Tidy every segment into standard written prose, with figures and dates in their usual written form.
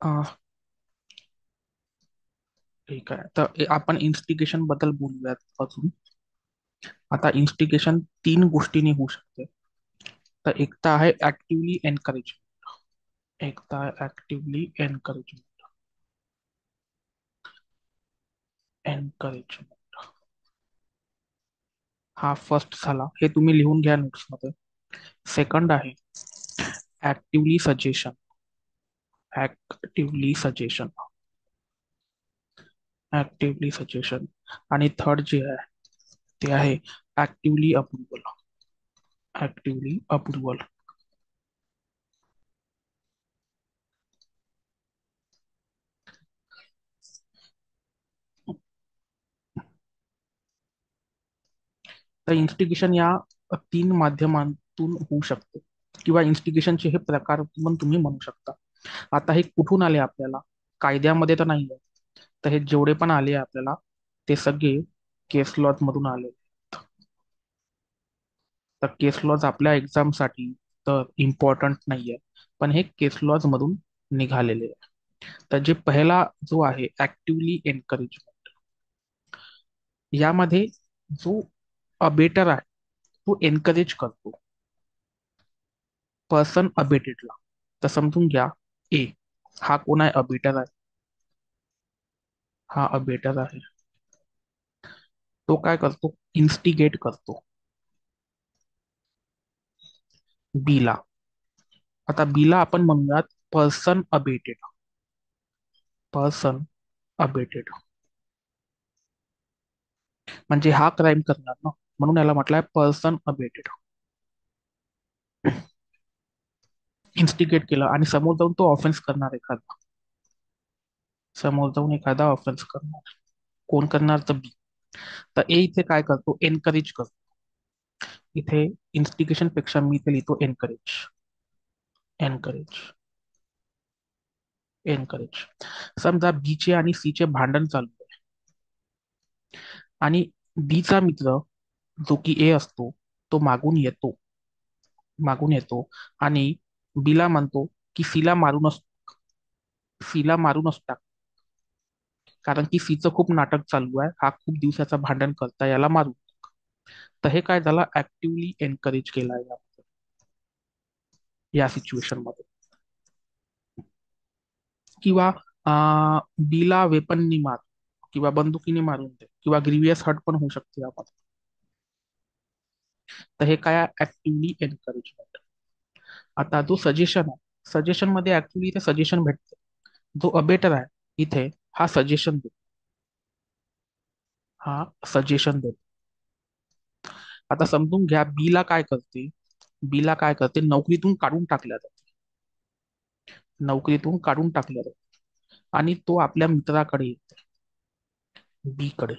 अं, ठीक आहे. तर आपण इन्स्टिगेशन बद्दल बोलूयात अजून. आता इन्स्टिगेशन तीन गोष्टींनी होऊ शकते. तर एक तर आहे ऍक्टिव्हली एनकरेज, एक तर आहे ऍक्टिव्हली एनकरेज, एनकरेज. हा फर्स्ट झाला, हे तुम्ही लिहून घ्या नोट्स मध्ये. सेकंड आहे actively suggestion, actively suggestion, actively suggestion. आणि थर्ड जे आहे ते आहे ऍक्टिव्हली अप्रुव्हल, ऍक्टिव्हली अप्रुव्हल. तर इन्स्टिगेशन या तीन माध्यमांतून होऊ शकते, किंवा इन्स्टिगेशनचे हे प्रकार पण तुम्ही म्हणू शकता. आता हे कुठून आले आपल्याला? कायद्यामध्ये तर नाही आहे. तर हे जेवढे पण आले आपल्याला, ते सगळे केस लॉज मधून आले. तर केस लॉज आपल्या एक्झामसाठी तर इम्पॉर्टंट नाहीये, पण हे केस लॉज मधून निघालेले आहे. तर जे पहिला जो आहे ऍक्टिव्हली एनकरेजमेंट, यामध्ये जो अबेटर आहे तो एनकरेज करतो पर्सन अबेटेडला. तर समजून घ्या, ए हा कोण आहे? अबेटर आहे. हा अबेटर आहे. तो काय करतो? इन्स्टिगेट करतो बीला. आता बीला आपण म्हणूयात पर्सन अबेटेड, पर्सन अबेटेड. म्हणजे हा क्राईम करणार ना, म्हणून याला म्हटलंय पर्सन अबेटेड. इन्स्टिगेट केलं आणि समोर जाऊन तो ऑफेन्स करणार एखादा, समोर जाऊन एखादा ऑफेन्स करणार. कोण करणार? तर बी. तर ए इथे काय करतो? एनकरेज करतो. इथे इन्स्टिगेशन पेक्षा मी इथे लिहितो एनकरेज, एनकरेज, एनकरेज. समजा बी चे आणि सी चे भांडण चालू आहे, आणि बी चा मित्र जो की ए असतो, तो मागून येतो आणि बीला म्हणतो की सीला मारूनच टाक, कारण की सीचं खूप नाटक चालू आहे, हा खूप दिवसाचा भांडण करता, याला मारू. तर हे काय झालं? ऍक्टिव्हली एनकरेज केला या सिच्युएशन मध्ये. किंवा बीला वेपननी मार, किंवा बंदुकीने मारून दे, किंवा ग्रीवियस हर्ट पण होऊ शकते यामध्ये. तर हे काय? Actively encouragement. आता जो सजेशन आहे, सजेशन मध्ये ऍक्च्युली इथे सजेशन भेटते. जो अबेटर आहे इथे, हा सजेशन देतो, हा सजेशन देतो. आता समजून घ्या, बीला काय करते? नोकरीतून काढून टाकल्या जाते, नोकरीतून काढून टाकल्या जाते. आणि तो आपल्या मित्राकडे येतो, बी कडे,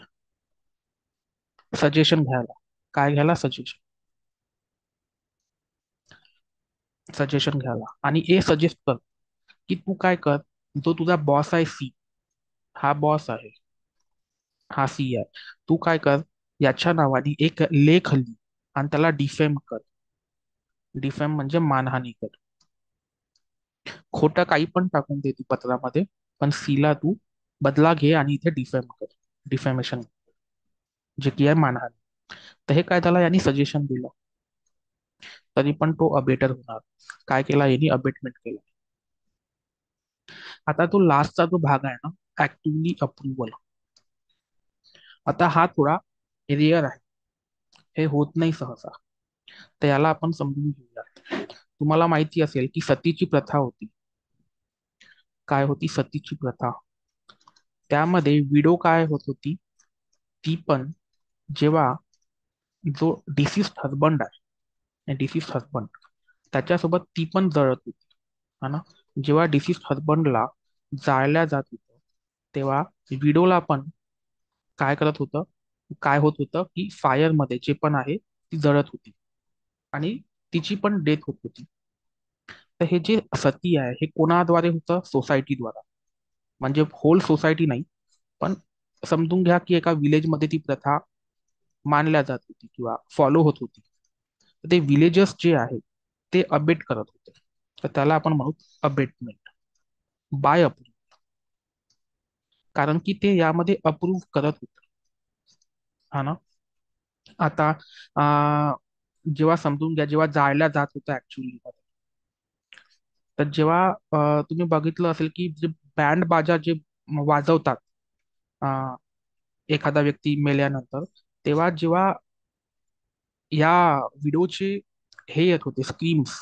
सजेशन घ्यायला. काय घ्यायला? सजेशन, सजेशन घ्यायला. आणि ए सजेस्ट कर की तू काय कर, जो तुझा बॉस आहे सी, हा बॉस आहे, हा सी आहे, तू काय कर, याच्या नावाने एक लेख लिही आणि त्याला डिफेम कर. डिफेम म्हणजे मानहानी कर. खोटं काही पण टाकून दे तू पत्रामध्ये, पण सीला तू बदला घे आणि इथे डिफेम कर, डिफेमेशन, जे की आहे मानहानी. तर हे काय झालं? यांनी सजेशन दिलं, तरी पण तो अबेटर होणार. काय केला यांनी? अबेटमेंट केला. आता तो लास्टचा जो भाग आहे ना, ऍक्टिव्हली अप्रुव्हल, आता हा थोडा रेअर आहे, हे होत नाही सहसा. तर याला आपण समजून घेऊया. तुम्हाला माहिती असेल की सतीची प्रथा होती. काय होती? सतीची प्रथा. त्यामध्ये विडो काय होत होती? ती पण, जेव्हा जो डिसिस्ड हजबंड आहे, डिसिस्ड हजबंड, त्याच्यासोबत ती पण जळत होती, है ना. जेव्हा डिसिस्ड हजबंडला जाळल्या जात होतं, तेव्हा विडोला पण काय करत होतं, काय होत होतं की फायरमध्ये जे पण आहे ती जळत होती, आणि तिची पण डेथ होत होती. तर हे जे सती आहे, हे कोणाद्वारे होतं? सोसायटीद्वारा. म्हणजे होल सोसायटी नाही, पण समजून घ्या की एका विलेजमध्ये ती प्रथा मानल्या जात होती किंवा फॉलो होत होती. तर ते विलेजर्स जे आहे ते अबेट करत होते, तर त्याला आपण म्हणू अबेटमेंट. बाय अप्रूव्ह, कारण की ते यामध्ये अप्रूव्ह करत होते. हा ना. आता जेव्हा समजून घ्या, जेव्हा जाळल्या जात होतं ऍक्च्युली, तर जेव्हा तुम्ही बघितलं असेल की जे बँड बाजा जे वाजवतात अ, एखादा व्यक्ती मेल्यानंतर, तेव्हा जेव्हा या व्हिडिओचे हे येत होते स्क्रीम्स,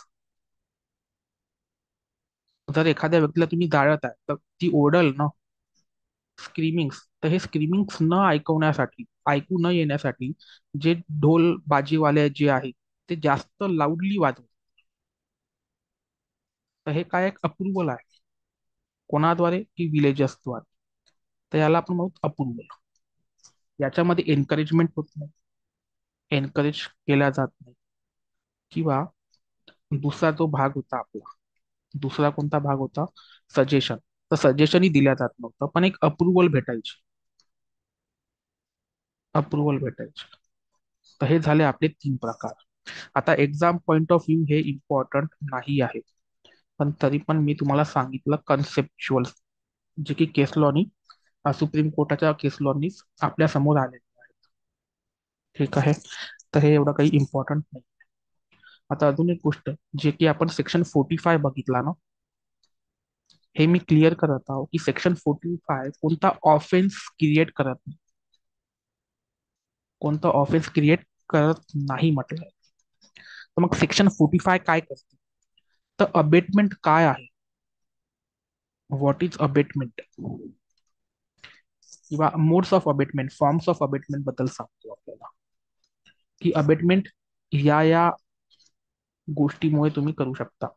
जर एखाद्या व्यक्तीला तुम्ही जाळत आहे तर ती ओरडल ना, स्क्रीमिंग्स, तर हे स्क्रीमिंग्स न ऐकवण्यासाठी, ऐकू न येण्यासाठी जे ढोल बाजीवाले जे आहेत ते जास्त लाऊडली वाजवतात. तर हे काय एक अप्रुव्हल आहे, कोणाद्वारे की विलेजर्सद्वारे. तर याला आपण म्हणू अप्रुव्हल. याच्यामध्ये एनकरेजमेंट होत नाही, एनकरेज केला जात नाही. किंवा दुसरा जो भाग होता आपला, दुसरा कोणता भाग होता, सजेशन. तर सजेशनही दिल्या जात नव्हतं, पण एक अप्रुव्हल भेटायची, अप्रुव्हल भेटायची. तर हे झाले आपले तीन प्रकार. आता एक्झाम पॉइंट ऑफ व्ह्यू हे इम्पॉर्टंट नाही आहे, पण तरी पण मी तुम्हाला सांगितलं कन्सेप्च्युअल, जे की केस लॉनी, सुप्रीम कोर्टाच्या केस लॉनी आपल्या समोर आले. ठीक आहे. तर हे एवढं काही इम्पॉर्टंट नाही. आता अजून एक गोष्ट, जे की आपण सेक्शन 45 बघितला ना, हे मी क्लिअर करत आहो की सेक्शन 45 कोणता ऑफेन्स क्रिएट करत नाही, कोणता ऑफेन्स क्रिएट करत नाही म्हटलंय. तर मग सेक्शन 45 काय करते, तर अबेटमेंट काय आहे, व्हॉट इज अबेटमेंट, किंवा modes of abetment, forms of abetment बद्दल सांगतो आपल्याला, की अबेटमेंट या गोष्टीमुळे तुम्ही करू शकता,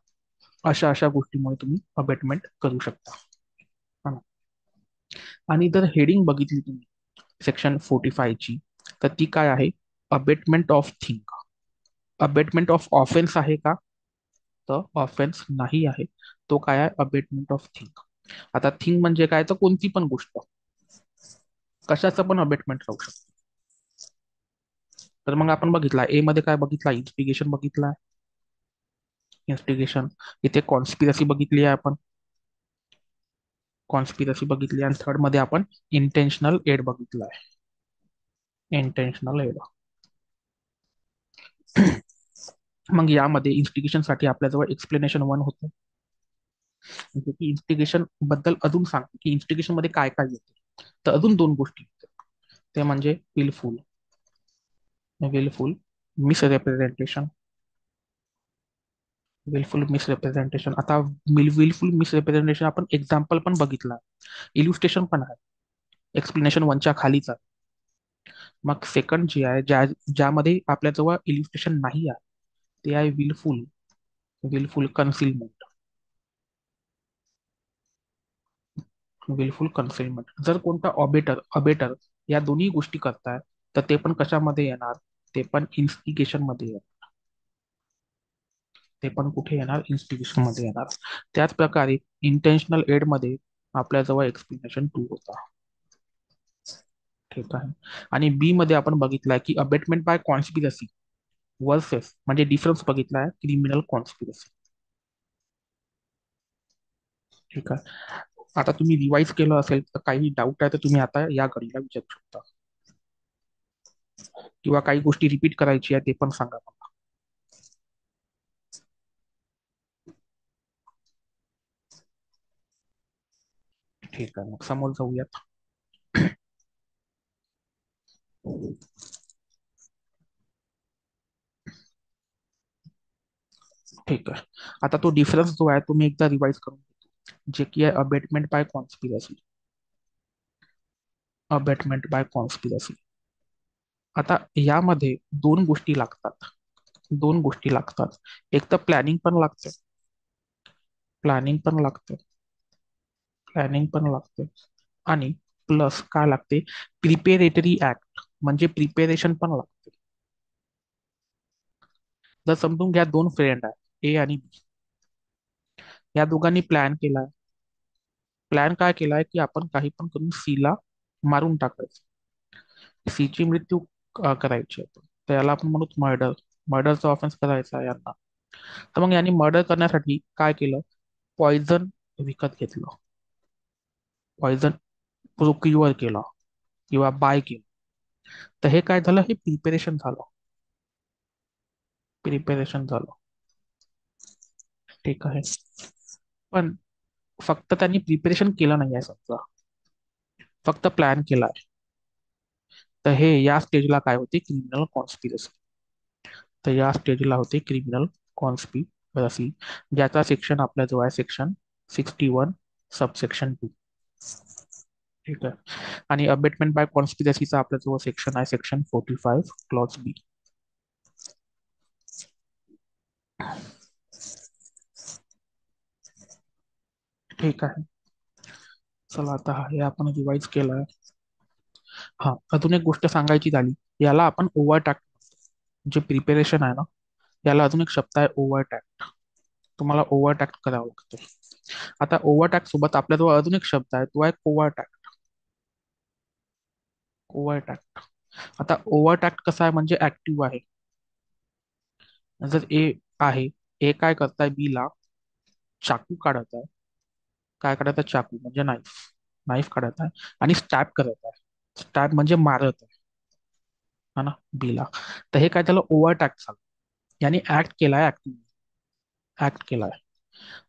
अशा अशा गोष्टीमुळे तुम्ही अबेटमेंट करू शकता. हा ना. आणि जर हेडिंग बघितली तुम्ही सेक्शन 45 ची, तर ती काय आहे, abetment of thing. Abetment of offence आहे का, तर ऑफेन्स नाही आहे. तो काय आहे, अबेटमेंट ऑफ थिंग. आता थिंग म्हणजे काय, तर कोणती पण गोष्ट, कशाचं पण अबेटमेंट राहू शकतं. तर मग आपण बघितला ए मध्ये काय बघितला, इन्स्टिगेशन बघितला, इन्स्टिगेशन. इथे कॉन्स्पिरसी बघितली आहे आपण, कॉन्स्पिरसी बघितली, आणि थर्ड मध्ये आपण इंटेन्शनल एड बघितला आहे, इंटेन्शनल एड. मग यामध्ये इन्स्टिगेशन साठी आपल्याजवळ एक्सप्लेनेशन वन होतं, म्हणजे की इन्स्टिगेशन बद्दल अजून सांगते की इन्स्टिगेशन मध्ये काय काय येते. तर अजून दोन गोष्टी येतात. ते म्हणजे विलफुल, विलफुल मिसरिप्रेझेंटेशन, विलफुल मिसरिप्रेझेंटेशन. आता विलफुल मिसरिप्रेझेंटेशन आपण एक्झाम्पल पण बघितला, इल्युस्ट्रेशन पण आहे, एक्सप्लेनेशन वनच्या खालीच आहे. मग सेकंड जे आहे, ज्यामध्ये आपल्याजवळ इल्युस्ट्रेशन नाही आहे, ते आहे विलफुल, विलफुल कन्सिलमेंट, विलफुल कन्सिलमेंट. जर कोणता ऑबेटर अबेटर या दोन्ही गोष्टी करताय, तर ते पण कशामध्ये येणार, ते पण इन्स्टिगेशन मध्ये येणार, ते पण कुठे येणार, इन्स्टिगेशन मध्ये येणार. त्याच प्रकारे इंटेन्शनल एड मध्ये आपल्याजवळ एक्सप्लेनेशन टू होता. ठीक आहे. आणि बी मध्ये आपण बघितलंय की अबेटमेंट बाय कॉन्स्पिरसी वर्सेस, म्हणजे डिफरन्स बघितलाय, क्रिमिनल कॉन्स्पिरसी. ठीक आहे. आता तुम्ही रिवाइज केलं असेल तर काही डाऊट आहे तर तुम्ही आता या घडीला विचारू शकता, किंवा काही गोष्टी रिपीट करायची आहे ते पण सांगा मला. ठीक आहे, मग समोर जाऊयात. ठीक आहे. आता तो डिफरन्स जो आहे तो मी एकदा रिवाइज करून घेतो, जे की आहे abetment by conspiracy, abetment by conspiracy. आता यामध्ये दोन गोष्टी लागतात, दोन गोष्टी लागतात. एक तर प्लॅनिंग पण लागते, प्लॅनिंग पण लागते, प्लॅनिंग पण लागते, आणि प्लस काय लागते, प्रिपेरेटरी ऍक्ट, म्हणजे प्रिपेरेशन पण लागते. जर समजून घ्या दोन फ्रेंड आहे, ए आणि बी, या दोघांनी प्लॅन केलाय. प्लॅन काय केलाय की आपण काही पण करून सी ला मारून टाकायचं, सी ची मृत्यू करायची आहे. तर याला आपण म्हणू मर्डर, मर्डरचा ऑफेन्स करायचा आहे यांना. तर मग यांनी मर्डर करण्यासाठी काय केलं, पॉइझन विकत घेतलं, पॉइझन प्रोक्युअर केलं किंवा बाय केलं, तर हे काय झालं, हे प्रिपेरेशन झालं. प्रिपेरेशन झालं. ठीक आहे. पण फक्त त्यांनी प्रिपेरेशन केलं नाही आहे समजा, फक्त प्लॅन केला आहे, तर हे या स्टेजला काय होते, क्रिमिनल कॉन्स्पिरसी. तर या स्टेजला होते क्रिमिनल कॉन्स्पिरसी, ज्याचा सेक्शन आपल्या जवळ आहे सेक्शन 61 सबसेक्शन 2. ठीक आहे. आणि अबेटमेंट बाय कॉन्स्पिरसीचा आपल्या जवळ सेक्शन आहे सेक्शन 45 क्लॉज बी. ठीक आहे. चला आता हे आपण रिवाइज केलं. हा, अजून एक गोष्ट सांगायची झाली, याला आपण ओव्हर, जे प्रिपेरेशन आहे ना, याला अजून एक शब्द आहे ओव्हरटॅक्ट. तुम्हाला ओव्हरटॅक्ट करावं लागतं. आता ओव्हरटॅक्ट सोबत आपल्याजवळ अजून एक शब्द आहे, तो आहे कोव्हरटॅक्ट. कोव्हरटॅक्ट. आता ओव्हरटॅक्ट कसा आहे, म्हणजे ऍक्टिव्ह आहे. जर ए आहे, ए काय करताय, बी ला चाकू काढत आहे. काय काढत आहे, चाकू म्हणजे नाईफ. नाईफ काढत आहे आणि स्टॅब करत आहे. स्टॅब म्हणजे मारत आहे, है ना, बी ला. तर हे काय त्याला ओव्हरटॅक्ट झालं, याने ऍक्ट केलाय, ऍक्टिव्ह ऍक्ट केलाय.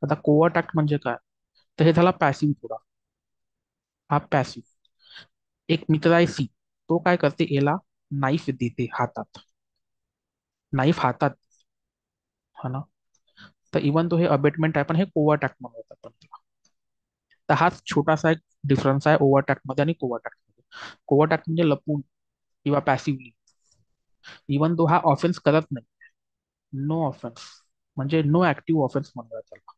आता कोव्हरटॅक्ट म्हणजे काय, तर हे झाला पॅसिव्ह थोडा. हा पॅसिव्ह. एक मित्र आहे सी, तो काय करते, एला नाईफ देते हातात. नाईफ हातात, हा ना. तर इवन तो हे अबेटमेंट आहे, पण हे कोव्हरटॅक्ट म्हणून आपण त्याला. तर हाच छोटासा एक डिफरन्स आहे ओव्हरटॅक्ट मध्ये आणि कोव्हरटॅक्ट मध्ये. कोव्हरटॅक्ट म्हणजे लपून किंवा पॅसिव्हली, इवन तो हा ऑफेन्स करत नाही. नो ऑफेन्स, म्हणजे नो ऍक्टिव्ह ऑफेन्स म्हणूया त्याला.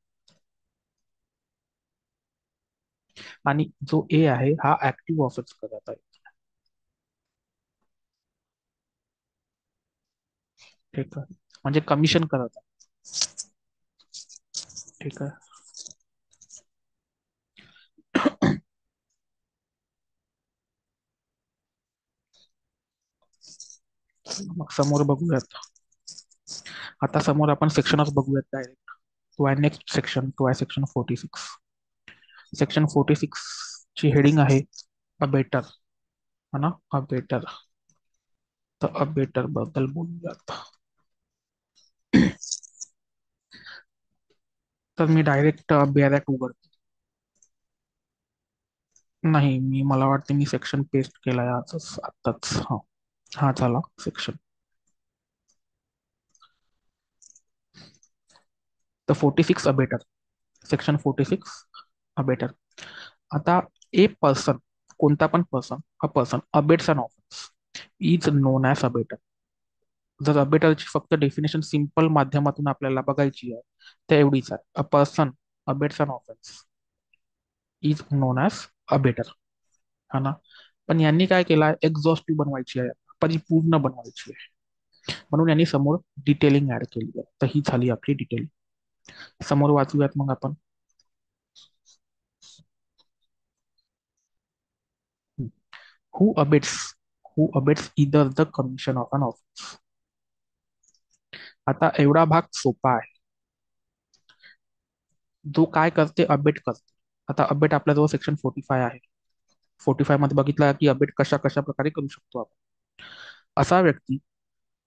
आणि जो ए आहे, हा ऍक्टिव्ह ऑफेन्स करत आहे. ठीक आहे, म्हणजे कमिशन करत आहे. ठीक आहे. मग समोर बघूयात. आता समोर आपण सेक्शनच बघूयात डायरेक्ट. तो आहे नेक्स्ट सेक्शन, तो आहे सेक्शन 46. सेक्शन 46 ची हेडिंग आहे अ बेटर, है ना, अ बेटर. तर अ बेटर बद्दल बोलूयात. तर मी डायरेक्ट बॅरॅक उघडतो. नाही, मला वाटते मी सेक्शन पेस्ट केलाय आजच आत्ताच. हा, हा झाला सेक्शन. तर 46 abettor, section 46 abettor. आता ए पर्सन, कोणता पण person, a person abets an offence is known as abettor. जर अबेटरची फक्त डेफिनेशन सिंपल माध्यमातून आपल्याला बघायची आहे, तर एवढीच आहे, a person abets an offence is known as abettor, हा ना. पण यांनी काय केलं, एक्झॉस्टिव्ह बनवायची आहे, परिपूर्ण बनवायची आहे, म्हणून यांनी समोर डिटेलिंग ऍड केली आहे. तर ही झाली आपली डिटेलिंग. समोर वाचूयात मग आपण. Who abets, who abets either the commission of an offence. आता एवढा भाग सोपा आहे. जो काय करते, अबेट करते. आता अबेट आपल्याजवळ सेक्शन 45 आहे. 45 मध्ये बघितला की अबेट कशा कशा प्रकारे करू शकतो आपण. असा व्यक्ती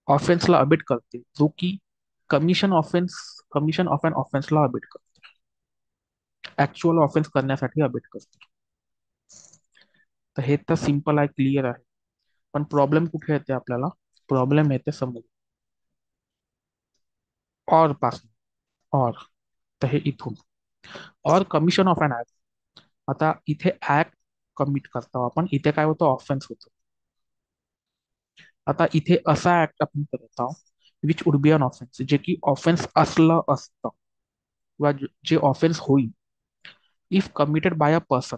ऑफेन्सला अबेट करते, जो की commission offence, commission of an ऑफेन्सला अबेट करते, ऍक्च्युअल ऑफेन्स करण्यासाठी अबेट करते. तर हे तर सिंपल आहे, क्लिअर आहे. पण प्रॉब्लेम कुठे येते आपल्याला, प्रॉब्लेम येते समोर, और पासून. और, तर हे इथून, और कमिशन ऑफ अन ऍक्ट. आता इथे ऍक्ट कमिट करतो आपण, इथे काय होतं, ऑफेन्स होतो. आता इथे असा ऍक्ट आपण करत आहोत which would be an offence, जे की ऑफेन्स असलं असतं किंवा जे ऑफेन्स होईल if committed by a person,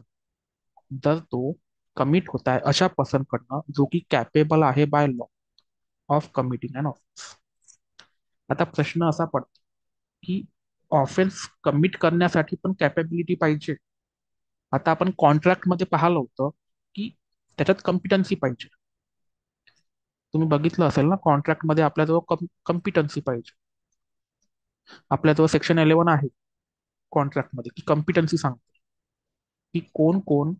जर तो कमिट होत आहे अशा पर्सन कडनं जो की कॅपेबल आहे by law of committing an offence. आता प्रश्न असा पडतो की ऑफेन्स कमिट करण्यासाठी पण कॅपेबिलिटी पाहिजे. आता आपण कॉन्ट्रॅक्ट मध्ये पाहिलं होतं की त्याच्यात कम्पिटन्सी पाहिजे. तुम्ही बघितलं असेल ना, कॉन्ट्रॅक्ट मध्ये आपल्याजवळ कम्पिटन्सी पाहिजे. आपल्याजवळ सेक्शन 11 आहे, कॉन्ट्रॅक्टमध्ये, की कम्पिटन्सी सांगते की कोण कोण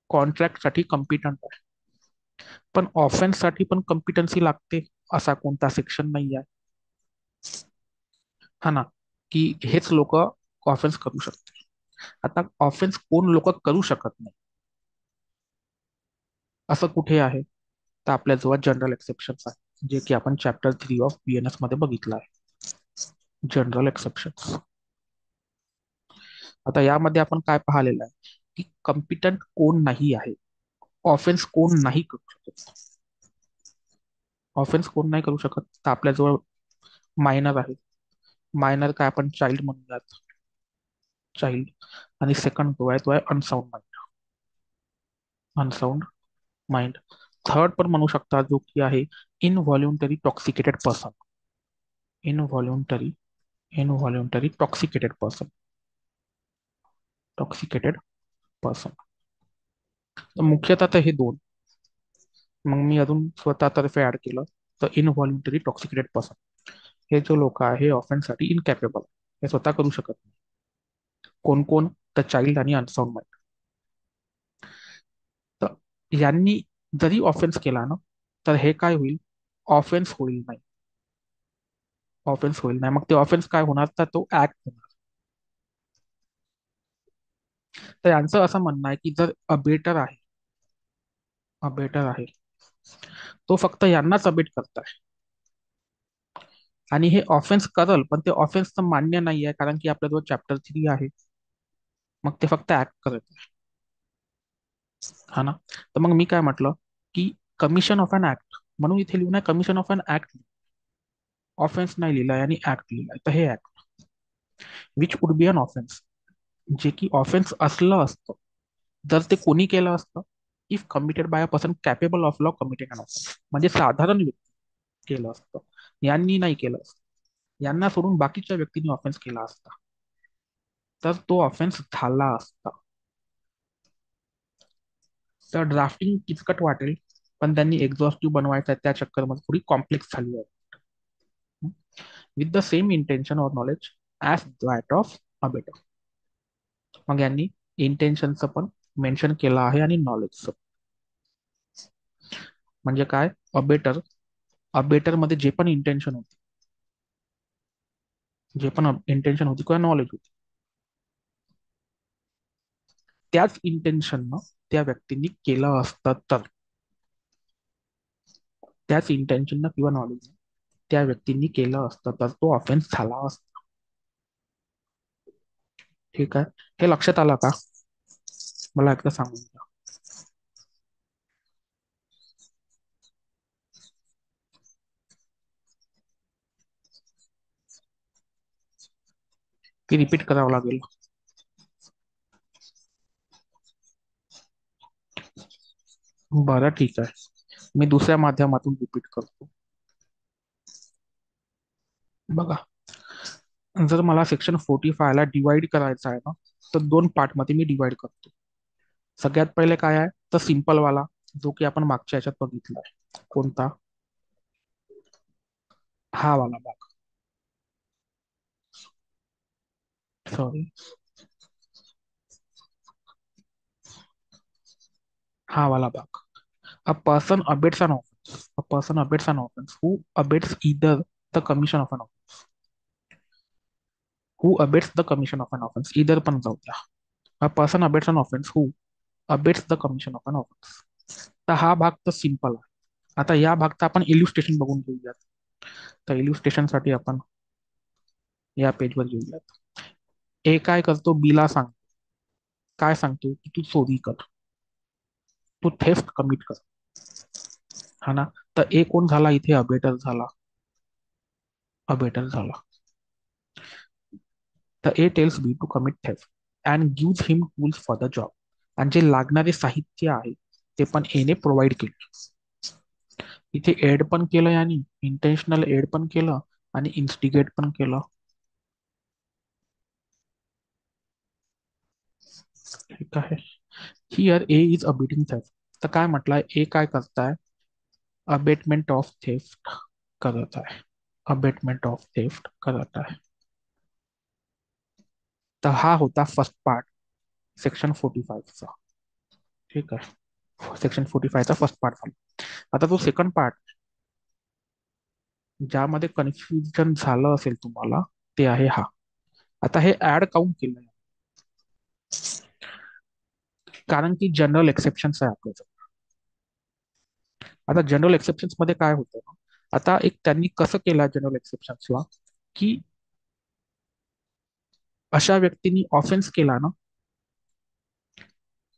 कॉन्ट्रॅक्टसाठी कम्पिटंट आहे. पण ऑफेन्ससाठी पण कम्पिटन्सी लागते असा कोणता सेक्शन नाही आहे. हा ना, की हेच लोक ऑफेन्स करू शकते. आता ऑफेन्स कोण लोक करू शकत नाही असं कुठे आहे? तर आपल्याजवळ जनरल एक्सेप्शन्स आहे, जे की आपण चॅप्टर 3 ऑफ BNS मध्ये बघितलं आहे. General exceptions. आता यामध्ये आपण काय पाहिलेलं आहे की कम्पिटंट कोण नाही आहे, ऑफेन्स कोण नाही करू शकत. ऑफेन्स कोण नाही करू शकत, तर आपल्याजवळ मायनर आहे. मायनर काय आपण चाइल्ड म्हणूयात, चाइल्ड. आणि सेकंड जो आहे तो आहे unsound mind. Unsound mind. Third पण म्हणू शकता, जो की आहे इनव्हॉल्युंटरी टॉक्सिकेटेड पर्सन. इनव्हॉल्युंटरी इनव्हॉल्युंटरी टॉक्सिकेटेड पर्सन. टॉक्सिकेटेड पर्सन. तर मुख्यतः तर हे दोन. मग मी अजून स्वतःतर्फे ऍड केलं तर इनव्हॉल्युंटरी टॉक्सिकेटेड पर्सन. हे जो लोक आहे ऑफेन्ससाठी इनकॅपेबल, हे स्वतः करू शकत नाही. कोण कोण? तर चाइल्ड आणि अनसाउंड माइंड. तर यांनी जरी ऑफेन्स केला ना, तर हे काय होईल? ऑफेन्स होईल नाही. ऑफेन्स होईल नाही. मग ते ऑफेन्स काय होणार? तर तो ऍक्ट होणार. तर यांचं असं म्हणणं आहे की जर अबेटर आहे तो फक्त यांनाच अबेट करताय. आणि हे ऑफेन्स करल, पण ते ऑफेन्स तर मान्य नाही आहे, कारण की आपल्याजवळ चॅप्टर 3 आहे. मग ते फक्त ऍक्ट करत आहे. हा ना. तर मग मी काय म्हटलं की कमिशन ऑफ अन ऍक्ट, म्हणून इथे लिहून आहे commission of an act. Offence नाही लिहिलाय आणि ऍक्ट लिहिलाय, तर हे act which would be an offence, जे की ऑफेन्स असलं असतं जर ते कोणी केलं असतं. If committed by a person capable of law committed an offence, म्हणजे साधारण व्यक्ती केलं असतं, यांनी नाही केलं असतं. यांना सोडून बाकीच्या व्यक्तींनी ऑफेन्स केला असता, तर तो ऑफेन्स झाला असता. तर ड्राफ्टिंग किचकट वाटेल, पण त्यांनी एक्झॉस्टिव्ह बनवायचा त्या चक्करमध्ये थोडी कॉम्प्लेक्स झाली आहे. With the same intention or knowledge as that of abettor. मग यांनी इंटेन्शनचं पण मेन्शन केलं आहे आणि नॉलेजचं. म्हणजे काय? अबेटर अबेटर मध्ये जे पण इंटेन्शन होती किंवा नॉलेज होती, त्याच इंटेन्शननं त्या व्यक्तींनी केलं असतं, तर त्याच इंटेन्शननं किंवा नॉलेज त्या व्यक्तींनी केलं असतं, तर तो ऑफेन्स झाला असता. ठीक आहे. हे लक्षात आलं का? मला एकदा सांगून द्या. की रिपीट करावं लागेल? बरं, ठीक आहे. मी दुसऱ्या माध्यमातून रिपीट करतो. बघा, जर मला सेक्शन 45 ला डिवाइड करायचं आहे ना, तर दोन पार्टमध्ये मी डिवाइड करतो. सगळ्यात पहिले काय आहे? तर सिंपल वाला, जो की आपण मागच्या ह्याच्यात बघितला आहे. कोणता? हा वाला भाग. सॉरी, हा वाला भाग. A person abets an offense. A person abets an offense. Who abets either the commission of an offense. Who abets the commission of an offense. Either पण जाऊ द्या. A person abets an offense who abets the commission of an offense. तर हा भाग तर simple आहे. आता या भागचा आपण इल्युस्ट्रेशन बघून घेऊयात. तर इल्युस्ट्रेशन साठी आपण या पेजवर येऊयात. ए काय करतो? बीला सांग, काय सांगतो की तू चोरी कर, तू थेफ्ट कमिट कर. हा ना. तर ए कोण झाला इथे? अबेटर झाला. अबेटर झाला. तर A tells B to commit theft and gives him tools for the job. आणि जे लागणारे साहित्य आहे ते पण एने प्रोव्हाइड केले. इथे एड पण केलं आणि इंटेन्शनल एड पण केलं आणि इन्स्टिगेट पण केलं. ठीक आहे. Here A is abetting theft. तर काय म्हटलंय? ए काय करताय? अबेटमेंट ऑफ थेफ्ट करत आहे. अबेटमेंट ऑफ थेफ्ट करत आहे. तर हा होता फर्स्ट पार्ट सेक्शन 45चा. ठीक आहे, सेक्शन 45चा फर्स्ट पार्ट झाला. आता तो सेकंड पार्ट ज्यामध्ये कन्फ्युजन झालं असेल तुम्हाला, ते आहे हा. आता हे ऍड काउंट केलं कारण की जनरल एक्सेप्शन्स आहे आपल्याचं. आता जनरल एक्सेप्शन्स मध्ये काय होतं ना, आता एक त्यांनी कसं केलं जनरल एक्सेप्शन्सला, की अशा व्यक्तींनी ऑफेन्स केला ना,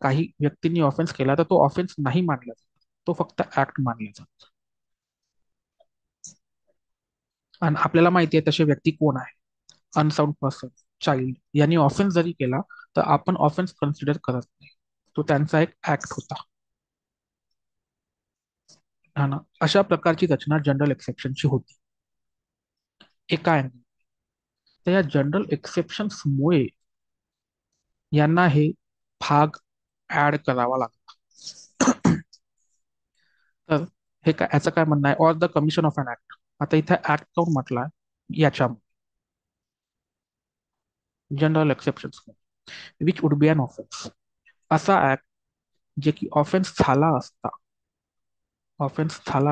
काही व्यक्तींनी ऑफेन्स केला तर तो ऑफेन्स नाही मानला जात, तो फक्त ऍक्ट मानला जातो. आणि आपल्याला माहिती आहे तसे व्यक्ती कोण आहे. अनसाउंड पर्सन, चाइल्ड यांनी ऑफेन्स जरी केला तर आपण ऑफेन्स कन्सिडर करत नाही, तो त्यांचा एक ऍक्ट होता. हा ना, अशा प्रकारची रचना जनरल एक्सेप्शनची होती एका अँगल. तर या जनरल एक्सेप्शन्समुळे यांना हे भाग ऍड करावा लागतो. तर हे काय, याचं काय म्हणणं आहे, or the commission of an act. आता इथे ऍक्ट काऊन म्हटलाय याच्या general exceptions which would be an offence, असा ऍक्ट जे की ऑफेन्स झाला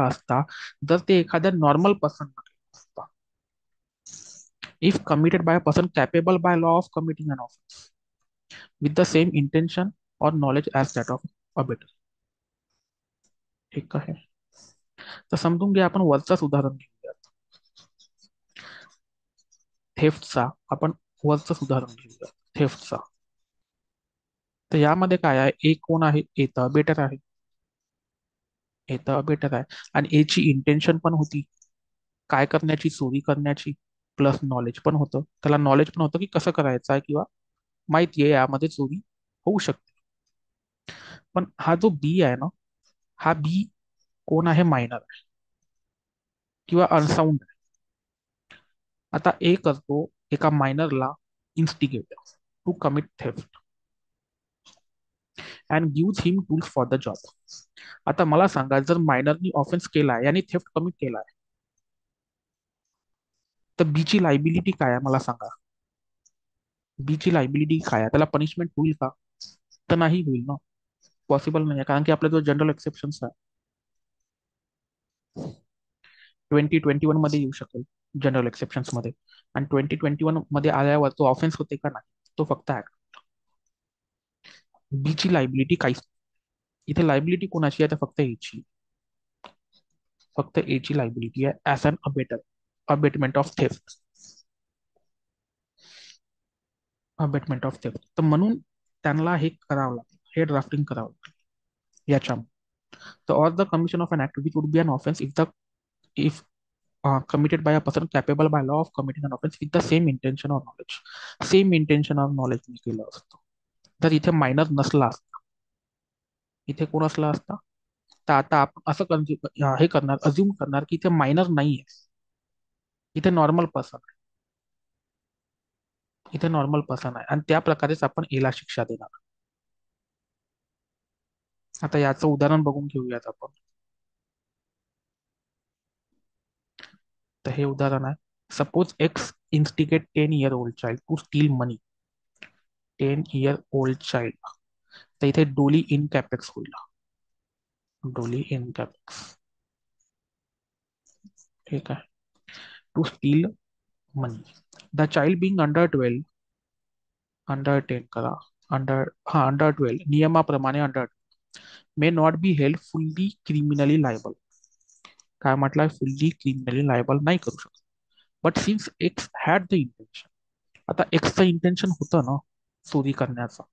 असता जर ते एखाद्या नॉर्मल पर्सन असता, if committed by a person capable by law of committing an offence with the same intention or knowledge as that of abettor. ठीक आहे, तर समजून घ्या, आपण वरचाच उदाहरण घेऊया. थेफ्टचा आपण वरचंच उदाहरण घेऊया, थेफ्टचा. तर यामध्ये काय आहे, ए कोण आहे, ए तर बेटर आहे, ए तर बेटर आहे. आणि एची इंटेन्शन पण होती काय करण्याची, चोरी करण्याची, प्लस नॉलेज पण होतं, त्याला नॉलेज पण होतं की कसं करायचं आहे, किंवा माहिती आहे यामध्ये चोरी होऊ शकते. पण हा जो बी आहे ना, हा बी कोण आहे, मायनर आहे किंवा अनसाऊंड आहे. आता ए करतो एका मायनरला instigate to commit theft and gives him tools for the job. आता मला सांगा, जर मायनरनी ऑफेन्स केलाय यानी थेफ्ट कमिट केलाय, तर बी ची लायबिलिटी काय आहे मला सांगा. बी ची लायबिलिटी काय आहे, त्याला पनिशमेंट होईल का, तर नाही होईल ना, पॉसिबल नाही आहे, कारण की आपला जो जनरल एक्सेप्शन्स आहे 2021 मध्ये येऊ शकेल जनरल एक्सेप्शन्स मध्ये. आणि 2021 मध्ये आल्यावर तो ऑफेन्स होते का नाही, तो फक्त ऍक्ट. बी ची लायबिलिटी काहीच नाही. इथे लायबिलिटी कोणाची आहे, तर फक्त एची, फक्त एची लायबिलिटी आहे as an abetment of theft, तर म्हणून त्यांना हे करावं लागेल, हे ड्राफ्टिंग करावं लागेल याच्या. तर or the commission of an act which would be an offence if committed by a person capable by law of committing an offense with the same intention or knowledge. Same intention or knowledge मी केलं असतं. जर इथे minor नसला असता, इथे कोण असला असता, तर आता आपण असं हे करणार, अज्युम करणार की इथे मायनर नाही आहे, इथे नॉर्मल पर्सन आहे, इथे नॉर्मल पर्सन आहे, आणि त्या प्रकारेच आपण एला शिक्षा देणार. आता याचं उदाहरण बघून घेऊयात आपण. तर हे उदाहरण आहे, suppose X instigate 10-year-old child to steal money, 10-year-old child. तर इथे डोली इन कॅपेक्स होईल, डोली इन कॅपेक्स. ठीक आहे, to steal money. The child being under 10 करा, अंडर 12 नियमाप्रमाणे under may not be held fully criminally liable. काय म्हटलंय, फुल्ली क्रिमिनली लायबल नाही करू शकत. But since X had the intention, आता एक्सचं इंटेन्शन होतं ना चोरी करण्याचं,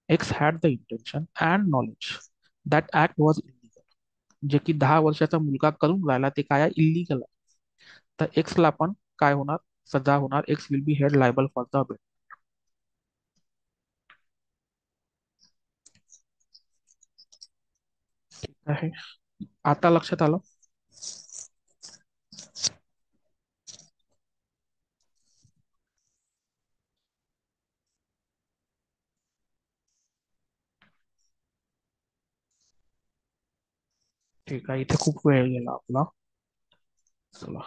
X had the intention and knowledge that act was illegal, जे की 10 वर्षाचा मुलगा करून राहिला ते काय इलिगल आहे. तर एक्सला पण काय होणार, सजा होणार, x will be held liable for the abate. आहे, आता लक्षात आलं. ठीक आहे, इथे खूप वेळ गेला आपला. चला,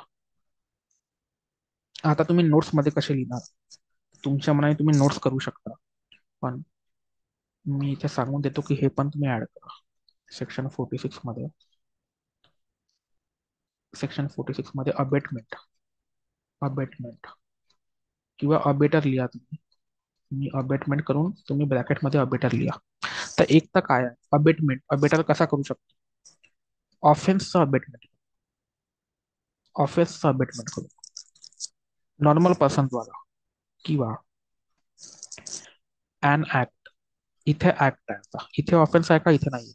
आता तुम्ही नोट्स मध्ये कसे लिहिणार, तुमच्या मनाने तुम्ही नोट्स करू शकता, पण मी इथे सांगून देतो की हे पण तुम्ही ऍड करा. सेक्शन 46 मध्ये, अबेटमेंट, अबेटमेंट किंवा अबेटर लिहा तुम्ही. तुम्ही अबेटमेंट करून तुम्ही ब्रॅकेटमध्ये अबेटर लिहा. तर एक तर काय आहे अबेटमेंट, अबेटर कसा करू शकतो? ऑफेन्सचं अबेटमेंट, ऑफेन्सचं अबेटमेंट करू नॉर्मल पर्सन द्वारा, किंवा ॲन ऍक्ट. इथे ऍक्ट आहे आता. इथे ऑफेन्स आहे का? इथे नाही.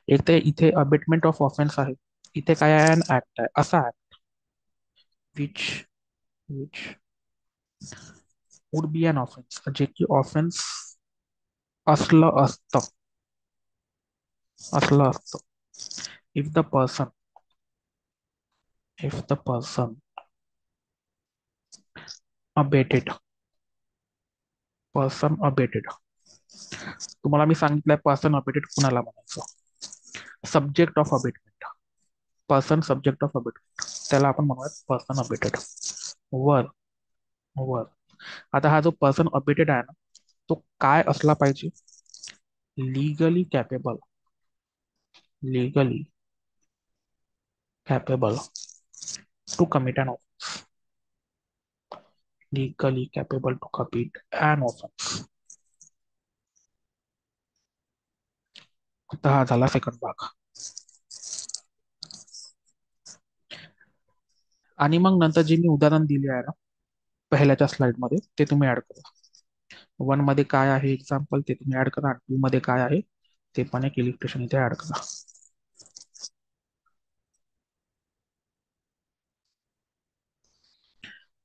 एक तर इथे अबेटमेंट ऑफ ऑफेन्स आहे, इथे काय आहे? ॲन ऍक्ट आहे. असा act which which would be an offence, जे की ऑफेन्स असलं असतं, असलं असतं. If the person, if the person abetted, person abetted. तुम्हाला मी सांगितलंय पर्सन अबेटेड कुणाला म्हणायचं? Subject of abetment, person subject of abetment, त्याला आपण म्हणूयात पर्सन अबेटेड. वर, वर. आता हा जो पर्सन अबेटेड आहे ना, तो काय असला पाहिजे? Legally capable, legally capable to commit an offence, legally capable to commit an offence. आता हा झाला सेकंड भाग. आणि मग नंतर जे मी उदाहरण दिले आहे ना पहिल्याच्या स्लाइड मध्ये, ते तुम्ही ऍड करा. वन मध्ये काय आहे एक्झाम्पल ते तुम्ही ऍड करा, टू मध्ये काय आहे ते पण एक इलिस्ट्रेशन इथे ऍड करा.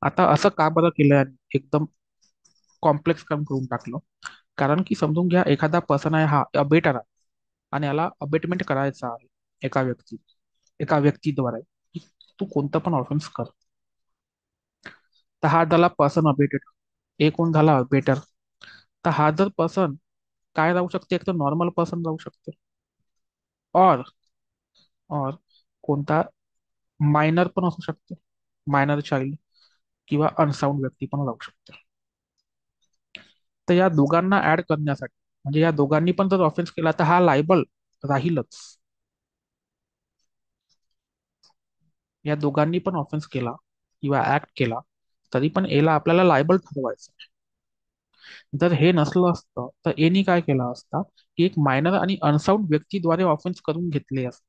आता असं का बरं केलं? एकदम कॉम्प्लेक्स काम करून टाकलं. कारण की समजून घ्या, एखादा पर्सन आहे, हा अबेटर आहे आणि याला अबेटमेंट करायचं आहे एका व्यक्ती, एका व्यक्तीद्वारे, की तू कोणतं पण ऑफेन्स कर. तर हा झाला पर्सन अबेटेड. एक कोण झाला अबेटर. तर हा जर पर्सन काय राहू शकते? एक तर नॉर्मल पर्सन राहू शकते, और और कोणता मायनर पण असू शकते, मायनर चाइल्ड, किंवा अनसाऊंड व्यक्ती पण राहू शकते. तर या दोघांना ऍड करण्यासाठी, म्हणजे या दोघांनी पण जर ऑफेन्स केला तर हा लायबल राहीलच. या दोघांनी पण ऑफेन्स केला किंवा ऍक्ट केला तरी पण याला आपल्याला लायबल ठरवायचं. जर हे नसलं असतं तर एनी काय केला असता की एक मायनर आणि अनसाऊंड व्यक्तीद्वारे ऑफेन्स करून घेतले असते,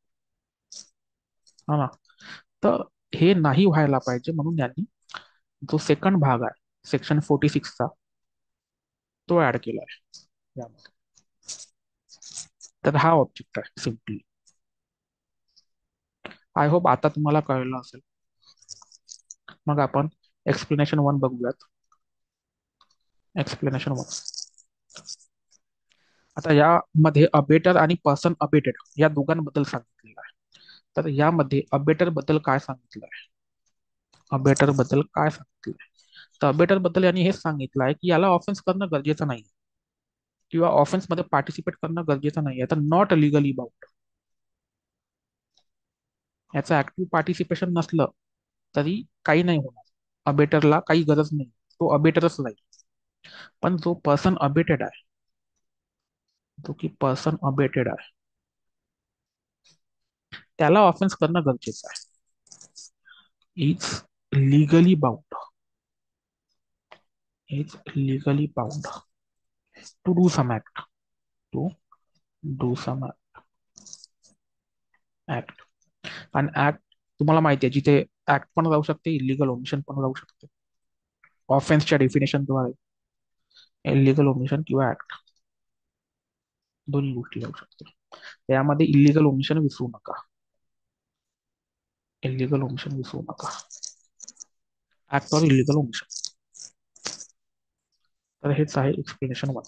हा ना. तर हे नाही व्हायला पाहिजे, म्हणून यांनी जो सेकंड भाग आहे सेक्शन 46चा, तो ऍड केला आहे यामध्ये. तर हा ऑब्जेक्ट आहे सिम्पली. आय होप आता तुम्हाला कळलं असेल. मग आपण एक्सप्लेनेशन वन बघूयात. Explanation one. आता यामध्ये अबेटर आणि पर्सन अबेटेड या दोघांबद्दल सांगितलेलं आहे. तर यामध्ये अबेटर बद्दल काय सांगितलं आहे? अबेटर बद्दल काय सांगितलं आहे? तर अबेटर बद्दल यांनी हेच सांगितलं आहे की याला ऑफेन्स करणं गरजेचं नाही, किंवा ऑफेन्स मध्ये पार्टिसिपेट करणं गरजेचं नाही आहे. तर नॉट लिगली बाउंड. याचं ऍक्टिव्ह पार्टिसिपेशन नसलं तरी काही नाही होणार. अबेटरला काही गरज नाही, तो अबेटरच नाही. पण जो पर्सन अबेटेड आहे, जो की पर्सन अबेटेड आहे, त्याला ऑफेन्स करणं गरजेचं आहे. Is legally bound, is legally bound to do some act, to do some act. आणि ऍक्ट तुम्हाला माहिती आहे, जिथे ऍक्ट पण राहू शकते, इलिगल ओमिशन पण राहू शकते. ऑफेन्सच्या डेफिनेशनद्वारे इलिगल ओमिशन किंवा ऍक्ट दोन्ही गोष्टी राहू शकते. त्यामध्ये इलिगल ओमिशन विसरू नका, इलिगल ओमिशन विसरू नका. ऍक्ट और इलिगल ओमिशन. तर हेच आहे एक्सप्लेनेशन वन.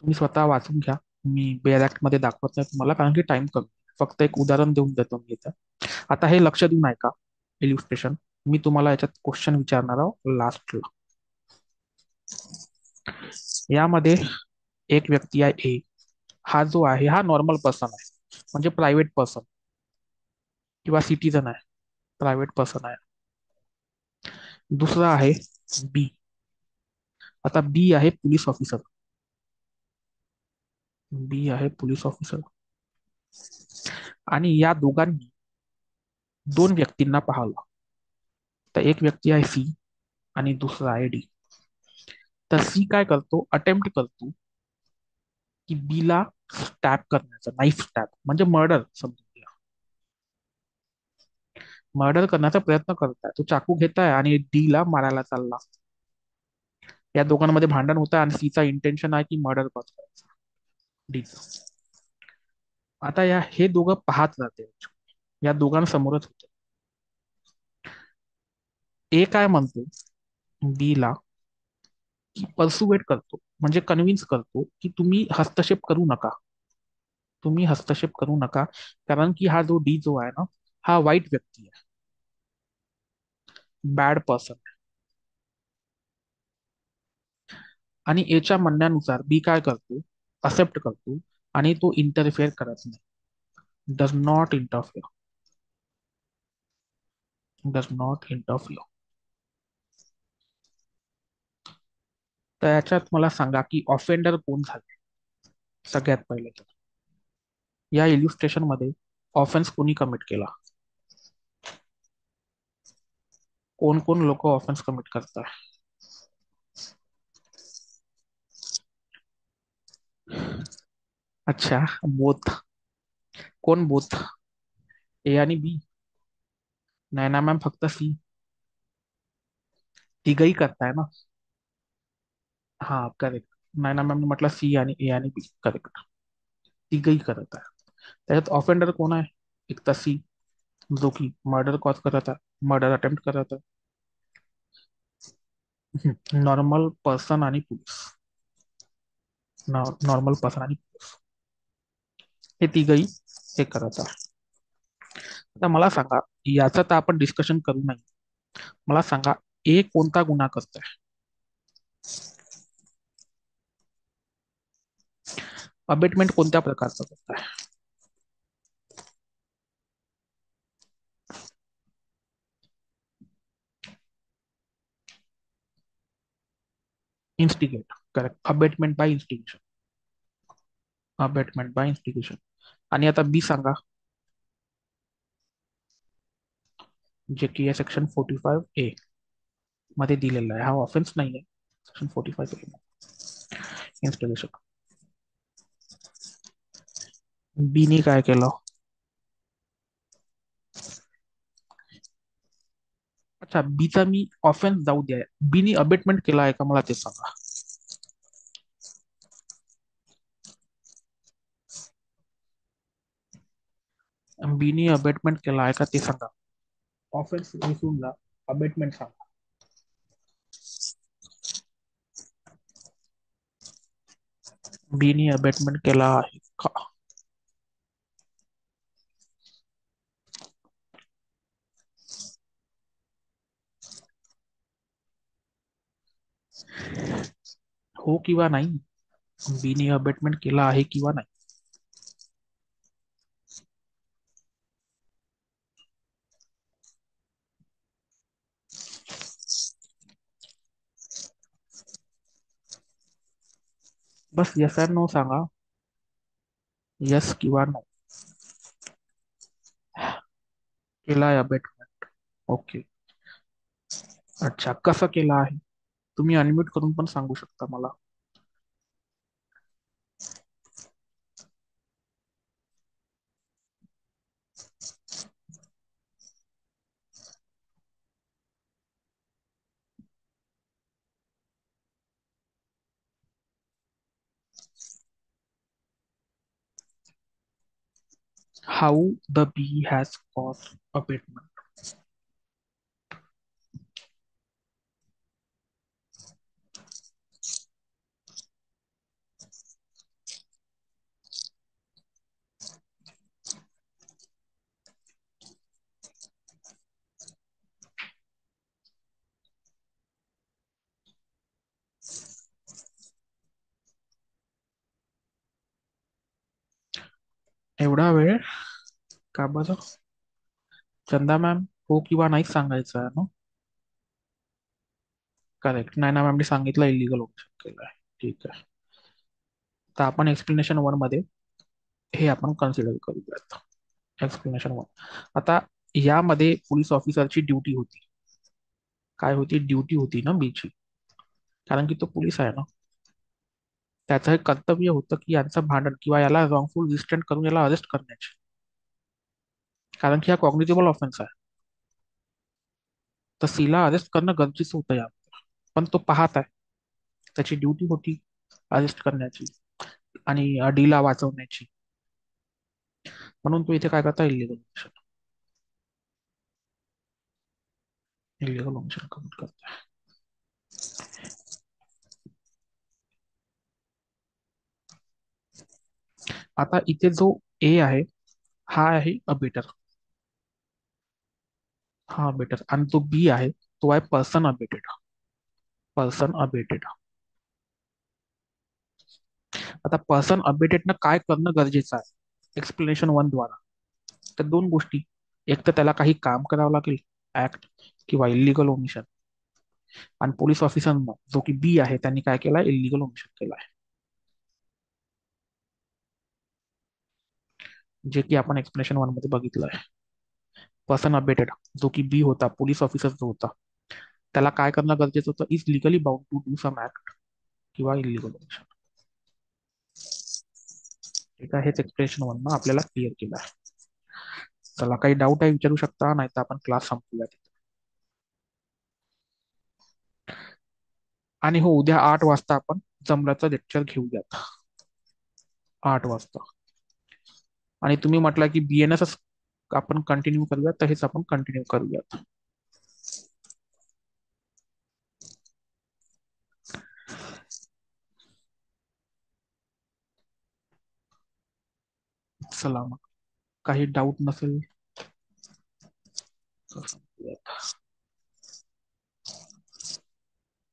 तुम्ही स्वतः वाचून घ्या. मी बेअर ऍक्ट मध्ये दाखवत नाही तुम्हाला, कारण की टाइम कमी. फक्त एक उदाहरण देऊन देतो मी इथं. आता हे लक्ष देऊन ऐका इल्युस्ट्रेशन. मी तुम्हाला याच्यात क्वेश्चन विचारणार आहोत लास्टला. यामध्ये एक व्यक्ती आहे ए. हा जो आहे हा नॉर्मल पर्सन आहे, म्हणजे प्रायव्हेट पर्सन किंवा सिटीजन आहे, प्रायव्हेट पर्सन आहे. दुसरा आहे बी. आता बी आहे पोलीस ऑफिसर. बी आहे पोलीस ऑफिसर. आणि या दोघांनी दोन व्यक्तींना पाहिलं. तर एक व्यक्ती आहे सी आणि दुसरा आहे डी. तर सी काय करतो, अटेम्प्ट करतो की बी ला स्टॅप करण्याचा, नाईफ स्टॅप म्हणजे मर्डर समजून घ्या. मर्डर करण्याचा प्रयत्न करताय, तो चाकू घेताय आणि डी ला मारायला चालला. या दोघांमध्ये भांडण होतं आणि सीचा इंटेन्शन आहे की मर्डर करायचा डीचा. आता या हे दोघं पाहत राहते. या दोघांसमोरच होते. ए काय म्हणतो बी ला की पर्सुवेट करतो, म्हणजे कन्व्हिन्स करतो की तुम्ही हस्तक्षेप करू नका. तुम्ही हस्तक्षेप करू नका, कारण की हा जो डी जो आहे ना, हा वाईट व्यक्ती आहे, बॅड पर्सन. आणि एच्या म्हणण्यानुसार बी काय करतो, असेप्ट करतो आणि तो इंटरफेअर करत नाही. Does not interfere. Does not interfere. तर याच्यात मला सांगा की ऑफेंडर कोण झाले. सगळ्यात पहिले तर या इल्युस्ट्रेशन मध्ये ऑफेन्स कोणी कमिट केला. कोण कोण लोक ऑफेन्स कमिट करतात. अच्छा, बोथ. कोण बोथ, ए आणि बी. नाही ना मॅम, फक्त सी. तिघही करताय ना. हा करेक्ट. नाही ना मॅम, म्हटलं सी आणि ए आणि बी करेक्ट. तिघही करत आहे. त्याच्यात ऑफेंडर कोण आहे, एक तर सी, जो की मर्डर कॉज करत आहे, मर्डर अटेम्प्ट करत आहे. नॉर्मल पर्सन आणि पोलीस. नॉर्मल पर्सन आणि पोलीस हे तिघही हे करत आहे. आता मला सांगा, याचं तर आपण डिस्कशन करू नाही. मला सांगा, ए कोणता गुन्हा करतोय. अबेटमेंट कोणत्या प्रकारचं करताय. Instigate. Correct, abetment by instigation. Abetment by instigation. आणि आता बी सांगा, जे की आहे सेक्शन 45A मध्ये दिलेला आहे. हा ऑफेन्स नाही आहे. Section 45A instigation. बीनी काय केलं. अच्छा, बीचा मी ऑफेन्स जाऊ द्या, बीनी अबेटमेंट केला आहे का मला ते सांगा. बीनी अबेटमेंट केला आहे का ते सांगा. ऑफेन्स विसरून जा, अबेटमेंट सांगा. बीनी अबेटमेंट केला आहे का. हो किंवा नाही. बीनी अबेटमेंट केला आहे किंवा नाही. बस यस अँड नो सांगा. यस किंवा नो. केला आहे अबेटमेंट. ओके. अच्छा, कसं केलं आहे. तुम्ही अनम्यूट करून पण सांगू शकता मला. How the B has cause abetment. एवढा वेळ का बरं. चंदा मॅम, हो किंवा नाही सांगायचं आहे ना. करेक्ट. नैना मॅमने सांगितलं इलिगल ऑप्शन केलं आहे. ठीक आहे. तर आपण एक्सप्लेनेशन वन मध्ये हे आपण कन्सिडर करूयात. Explanation one. आता यामध्ये पोलीस ऑफिसरची ड्युटी होती. काय होती? ड्युटी होती ना बीची. कारण की तो पोलीस आहे ना. त्याचं हे कर्तव्य होतं की यांचं भांडण किंवा याला रॉंगफुल रिस्ट्रेंट करून याला अरेस्ट करण्याची. कारण की हा कॉग्निजेबल ऑफेन्स आहे. तर सीला अरेस्ट करणं गरजेचं होतं या. पण तो पाहत आहे. त्याची ड्युटी होती अरेस्ट करण्याची आणि डीला वाचवण्याची. म्हणून तो इथे काय करता? इलिगल इलिगल ऑप्शन कमिट करता. आता इथे जो ए आहे हा आहे अबेटर. हा अबेटर. आणि जो बी आहे तो आहे पर्सन अबेटेड. Person abetted. आता पर्सन अबेटेडनं काय करणं गरजेचं आहे एक्सप्लेनेशन वन द्वारा? तर दोन गोष्टी. एक तर त्याला काही काम करावं लागेल, ऍक्ट किंवा इलिगल ओमिशन. आणि पोलीस ऑफिसरनं जो की बी आहे त्यांनी काय केलंय? इलिगल ओमिशन केलं आहे. जे की आपण एक्सप्लेनेशन वन मध्ये बघितलं आहे. पर्सन अबेटेड जो की बी होता, पोलीस ऑफिसर जो होता, त्याला काय करणं गरजेचं होतं? Is legally bound to do some act किंवा इलिगल ओमिशन. ठीक आहे. हेच एक्सप्लेनेशन वन आपल्याला क्लिअर केलं आहे. चला, काही डाऊट आहे विचारू शकता, नाही तर आपण क्लास संपवूया. आणि हो, उद्या 8 वाजता आपण जमल्याचं लेक्चर घेऊयात. 8 वाजता. आणि तुम्ही म्हटलं की BNS आपण कंटिन्यू करूयात, तर हेच आपण कंटिन्यू करूयात. चला मग, काही डाऊट नसेल तर संपूयात.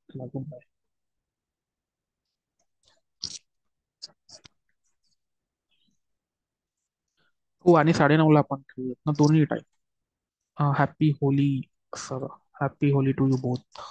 चला, गुड बाय. हो, आणि 9:30ला आपण ठेवूयात ना दोन्ही time. Happy Holi sir. Happy Holi to you both.